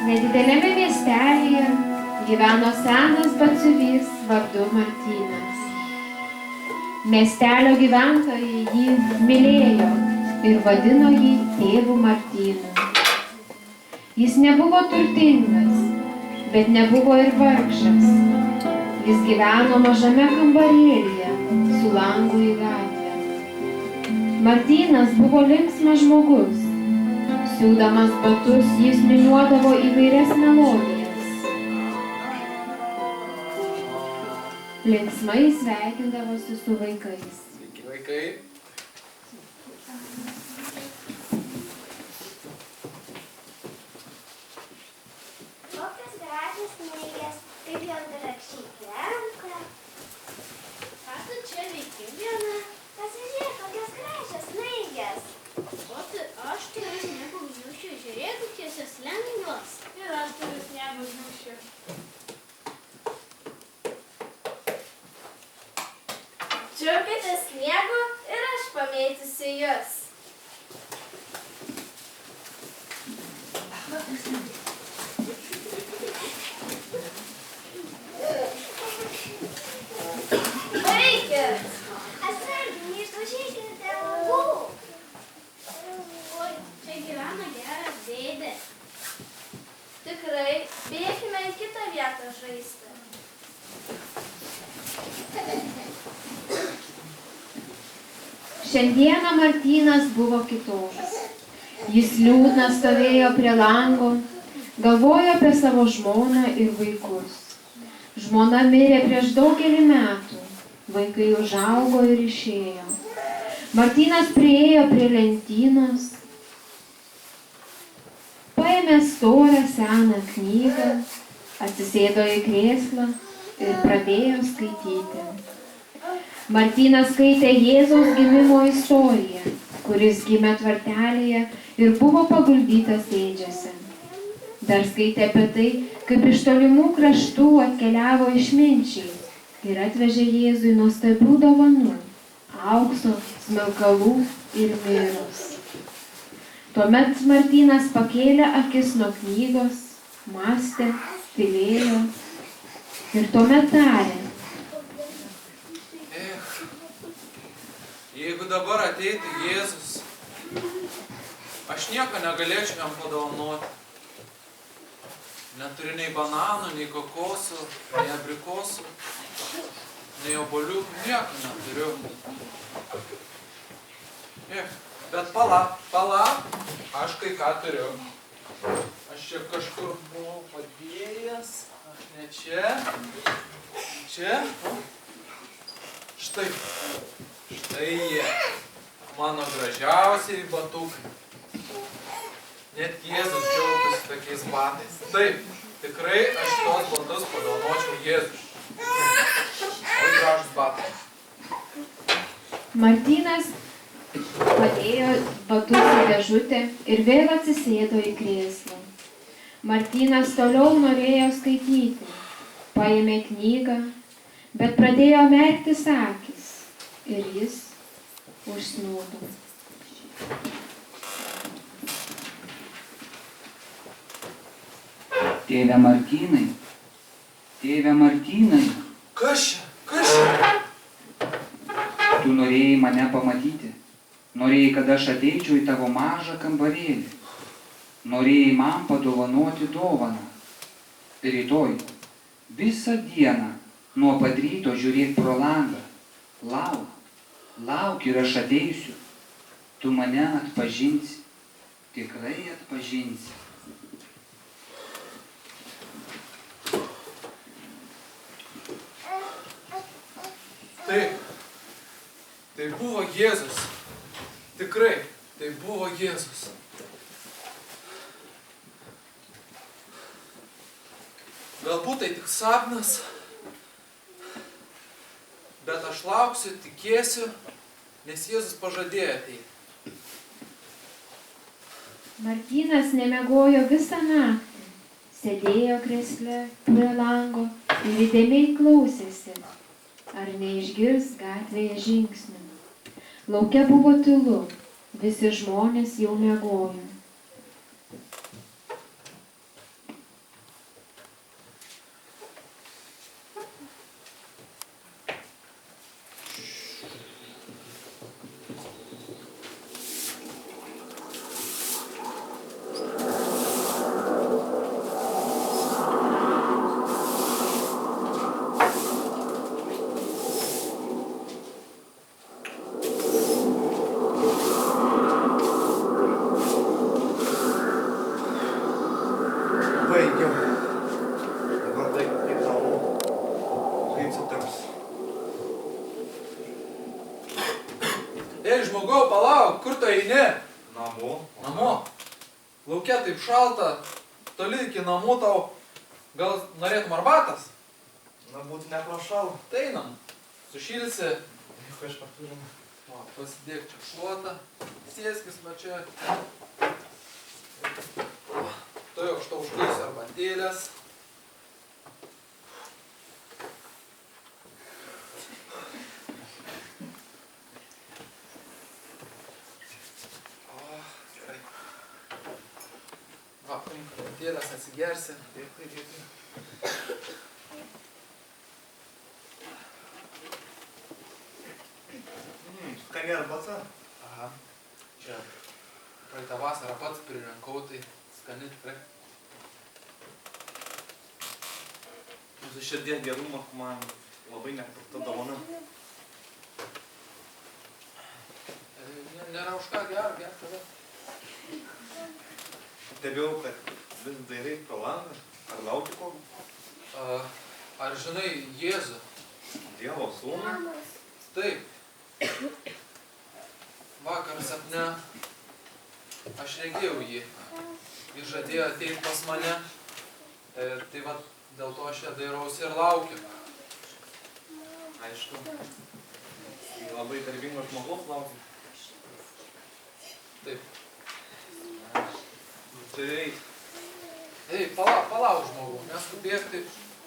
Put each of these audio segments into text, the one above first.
Nedidelėme miestelyje gyveno senas batsiuvys vardu Martynas. Miestelio gyventojai jį mylėjo ir vadino jį tėvu Martynu. Jis nebuvo turtingas, bet nebuvo ir vargšas. Jis gyveno mažame kambarėlyje su langu į gatvę. Martynas buvo linksmas žmogus. Siūdamas batus, jis niūniuodavo įvairias melodijas. Linksmai sveikindavosi su vaikais. Sveiki, vaikai. Kokios gražios snaigės, kaip jos grakščiai krenta. Ką tu čia veiki, viena? Pasižiūrėk, kokios gražios snaigės. O tai aš turiu sniego gniūžčių, žiūrėk, kokios jos lengvos. Ir aš turiu sniego gniūžčių. Čiupkite sniego ir aš pamėtysiu jus. Baikit! Atsargiai, neišdaužykite langų. Oi, čia gyvena geras dėdė. Tikrai, bėkime į kitą vietą žaisti. Šiandieną Martynas buvo kitoks. Jis liūdnas stovėjo prie lango, galvojo apie savo žmoną ir vaikus. Žmona mirė prieš daugelį metų, vaikai užaugo ir išėjo. Martynas priėjo prie lentynos, paėmė storą seną knygą, atsisėdo į krėslą ir pradėjo skaityti. Martynas skaitė Jėzaus gimimo istoriją, kuris gimė tvartelėje ir buvo paguldytas ėdžiose. Dar skaitė apie tai, kaip iš tolimų kraštų atkeliavo išminčiai ir atvežė Jėzui nuostabių dovanų – aukso, smilkalų ir miros. Tuomet Martynas pakėlė akis nuo knygos, mąstė, tylėjo ir tuomet tarė: Jeigu dabar ateitų Jėzus, aš nieko negalėčiau jam padovanoti. Neturiu nei bananų, nei kokosų, nei abrikosų, nei obuolių, nieko neturiu. Bet palauk, aš kai ką turiu. Aš čia kažkur buvau padėjęs, aš ne čia. Čia? Štai jie, mano gražiausiai batukai. Net Jėzus džiaugtųsi tokiais batais. Taip, tikrai aš tos batus padovanočiau Jėzui. Oi, gražus batai. Martynas padėjo batus į dėžutę ir vėl atsisėdo į krėslą. Martynas toliau norėjo skaityti, paėmė knygą, bet pradėjo merktis akys ir jis užsnūdo. Tėve Martynai, tėve Martynai. Kas čia? Tu norėjai mane pamatyti. Norėjai, kad aš ateičiau į tavo mažą kambarėlį. Norėjai man padovanoti dovaną. Rytoj visą dieną nuo pat ryto žiūrėk pro langą. Lauk ir aš ateisiu. Tu mane atpažinsi. Tikrai atpažinsi. Tai buvo Jėzus. Tikrai, tai buvo Jėzus. Galbūt tai tik sapnas, bet aš lauksiu, tikėsiu, nes Jėzus pažadėjo ateiti. Martynas nemiegojo visą naktį, sėdėjo krėsle prie lango ir įdėmiai klausėsi, ar neišgirs gatvėje žingsnių. Lauke buvo tylu, visi žmonės jau miegojo. eini? Namo. Namo. Lauke taip šalta, toli iki namų tau. Gal norėtum arbatas? Na, būtų neprašal. Tai einam. Sušilsi. Nieko iš paturim. O, pasidėk čia šluotą. Sėskis va čia. Tu jau aš tau užkaisiu arbatėlės. Gerai. Va, paimk arbatėlės, atsigersi. Dėkui. Skani arbata? Aha. Čia praeitą vasarą pats pririnkau, tai skani tikrai. Jūsų širdies gerumą man labai nepakta dovana. Nėra už ką gerk tada. Stebėjau, kad vis dairai pro langą. Ar lauki ko? Ar žinai Jėzų? Dievo sūnų? Taip. Vakar sapne aš regėjau jį. Jis žadėjo ateiti pas mane. Tai va, dėl to aš ją dairausi ir laukiu. Aišku. Tai labai garbingo žmogaus lauki. Taip. Tai eik. Ei, palauk žmogau, neskubėk, tai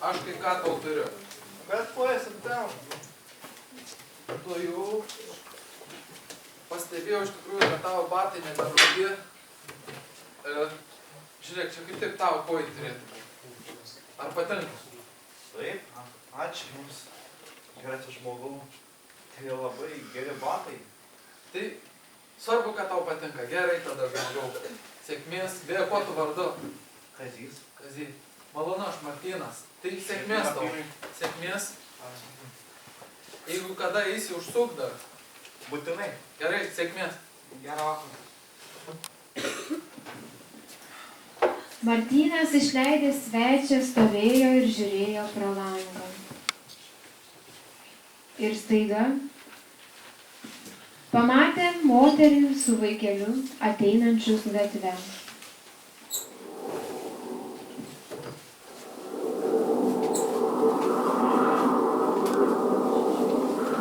aš kai ką tau turiu. Bet ko esi ten? Tu jau pastebėjau iš tikrųjų, kad tavo batai nebeblogi. Žiūrėk, čia kaip tik tavo kojai turėtų. Ar patinka? Taip, ačiū jums. Geras žmogau. Tai labai geri batai. Tai svarbu, kad tau patinka. Gerai tada žmogau. Sėkmės. Beje, kuo tu vardu? Kazys. Kazy. Malonu, aš Martynas. Tai sėkmės tau. Sėkmės. Jeigu kada eisi, užsuk dar. Būtinai. Gerai, sėkmės. Gerą vakarą. Martynas išleidęs svečią stovėjo ir žiūrėjo pro langą. Ir staiga pamatė moterį su vaikeliu ateinančius gatve.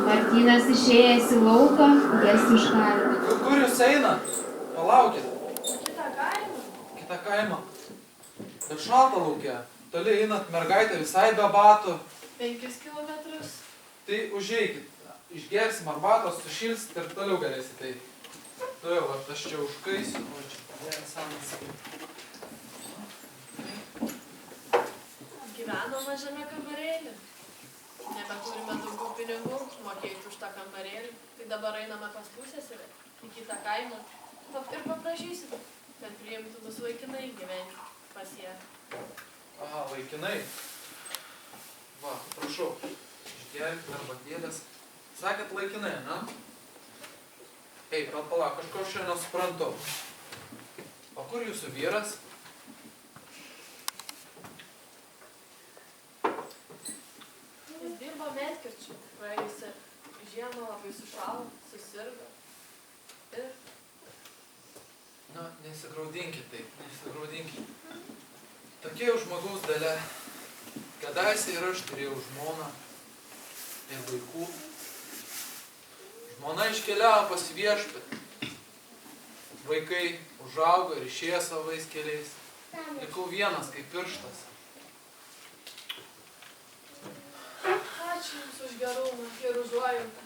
Martynas išėjęs į lauką, jas užkalbino. Kur jūs einat? Palaukit. Kitą kaimą. Kitą kaimą. Bet šalta lauke. Toli einat, mergaitė visai be batų. 5 kilometrus. Tai užeikit. Išgersim arbatos, sušilsit ir toliau galėsit eiti. Tu jau, aš čia užkaisiu. O čia sanas. Gyveno mažame kambarėlį. Nebeturime daugiau pinigų mokėti už tą kambarėlį. Tai dabar einame pas pusseserę į kitą kaimą. Ir paprašysim, kad priimtų mus laikinai gyventi pas ją. Aha, laikinai. Va, prašau. Išgerkit arbatėlės. Sakėt laikinai, ne? Ei, palauk, kažko aš čia nesuprantu. O kur jūsų vyras? Jis dirbo medkirčiu. Praėjusią žiemą labai sušalo, susirgo. Ir Na, nesigraudinkit taip, nesigraudinkit. Tokia jau žmogaus dalia. Kadaise ir aš turėjau žmoną ir vaikų. Žmona iškeliavo pas viešpatį. Vaikai užaugo ir išėjo savais keliais. Likau vienas kaip pirštas. ačiū Jums už gerumą ir užuojautą.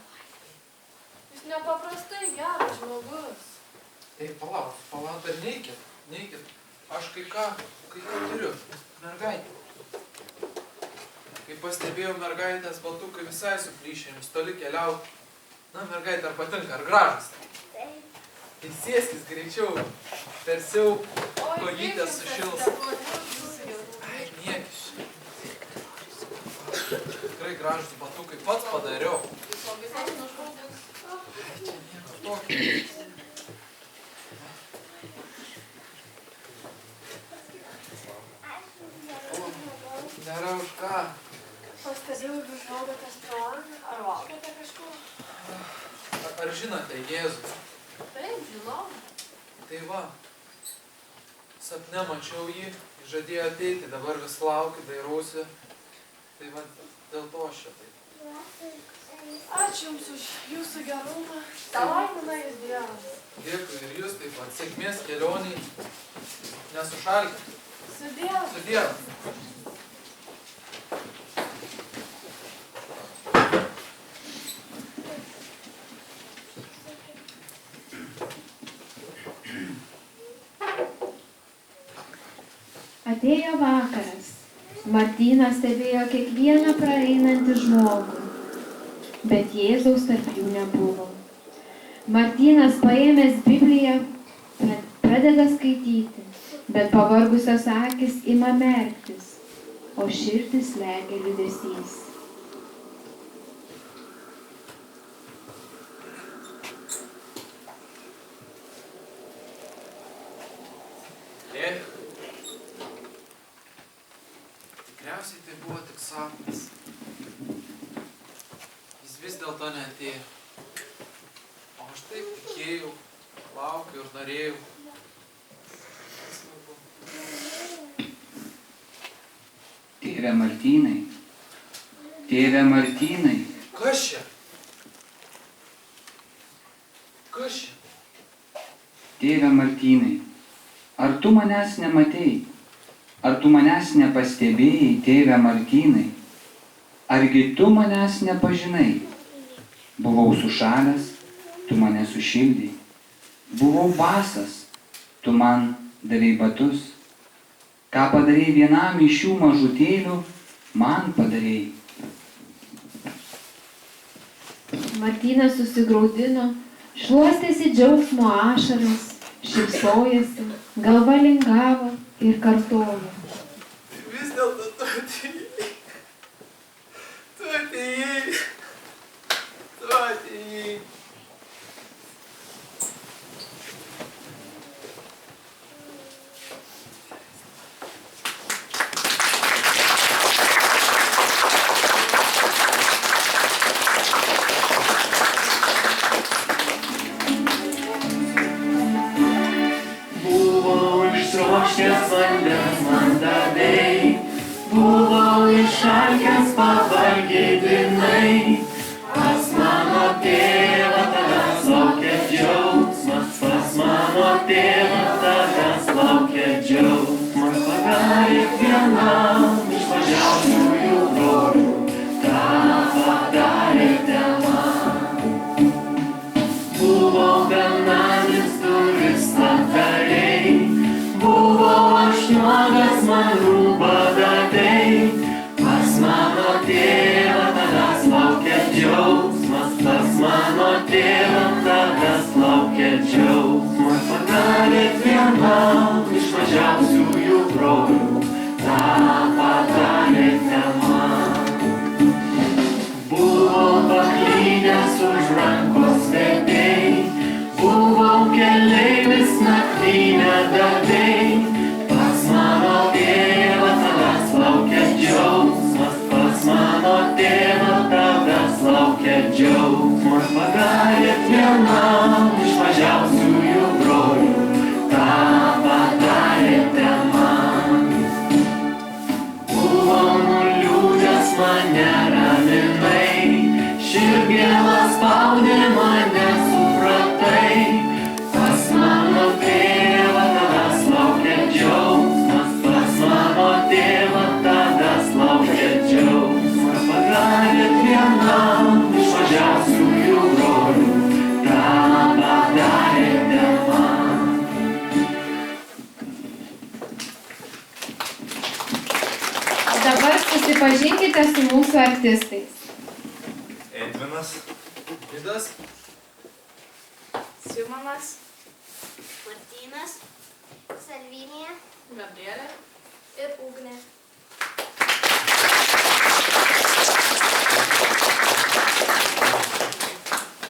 Jūs nepaprastai geras žmogus. Ei, palauk, dar neikit. Aš kai ką turiu. Mergaitė. Kai pastebėjau mergaitės batukai visai suplyšėmis, toli keliaut. Na, mergaitė, ar patinka, ar gražas? Taip. Tai sėskis greičiau, persiau, kojytės sušils. Ai, niekis. Tikrai gražus batukai, pats padariau. Ai, čia nieko tokio. Nėra už ką. Pastebėjau, jūs žvalgotės pro langą, ar valgote kažko? Ar žinote Jėzų? Taip, žinau. Tai va, sapne mačiau jį, žadėjo ateiti, dabar vis laukiu, dairausi. Tai va, dėl to aš čia taip. Ačiū Jums už Jūsų gerumą. Palaimina Jūs Dievas. Dėkui ir jūs taip pat. Sėkmės kelioniai. Nesušalkit. Su Dievu. Su Dievu. Atėjo vakaras. Martynas stebėjo kiekvieną praeinantį žmogų, bet Jėzaus tarp jų nebuvo. Martynas paėmęs Bibliją pradeda skaityti, bet pavargusios akis ima merktis, o širdis slegia liūdesys. Tikriausiai tai buvo tik sapnas. Jis vis dėlto neatėjo. O aš taip tikėjau, laukiau ir norėjau. Tėve Martynai, tėve Martynai. Kas čia? Kas čia? Tėve Martynai, ar tu manęs nematei? Ar tu manęs nepastebėjai, tėve Martynai? Argi tu manęs nepažinai? Buvau sušalęs, tu mane sušildei. Buvau basas, tu man davei batus. Ką padarei vienam iš šių mažutėlių, man padarei. Martynas susigraudino, šluostėsi džiaugsmo ašaras, šypsojasi, galva lingavo ir kartojo. Vis dėlto tu atėjai. Tu atėjai. Tu atėjai. Ištroškęs vandens man davei, buvau išalkęs pavargėdinai. Pas mano tėvą tavęs laukia džiaugsmas, pas mano tėvą tavęs laukia džiaugsmas. Padaryk vienam iš mažiausiųjų brolių, tą padarėte man. Buvau benamis, duris atdarei, buvau aš nuogas, man rūbą davei. Pas mano tėvą tavęs laukia džiaugsmas, pas mano tėvą tavęs laukia džiaugsmas. Padarėt vienam iš mažiausiųjų brolių, tą padarėte man. Buvau paklydęs už rankos vedei, buvau keleivis nakvynę davei. Pas mano tėvą tavęs laukia džiaugsmas, pas mano tėvą tavęs laukia džiaugsmas. Padarėt vienam iš mažiausiųjų brolių, tą padarėte man. Buvau nuliūdęs, mane raminai, širdgėla spaudė, mane supratai. Pas mano tėvą tavęs laukia džiaugsmas, pas mano tėvą tavęs laukia džiaugsmas. Padarėt vienam iš mažiausiųjų brolių, tą padarėte man. Dabar susipažinkite su mūsų artistais. Edvinas. Vidas. Simonas. Martynas, Salvinija. Gabrielė. Ir Ugnė.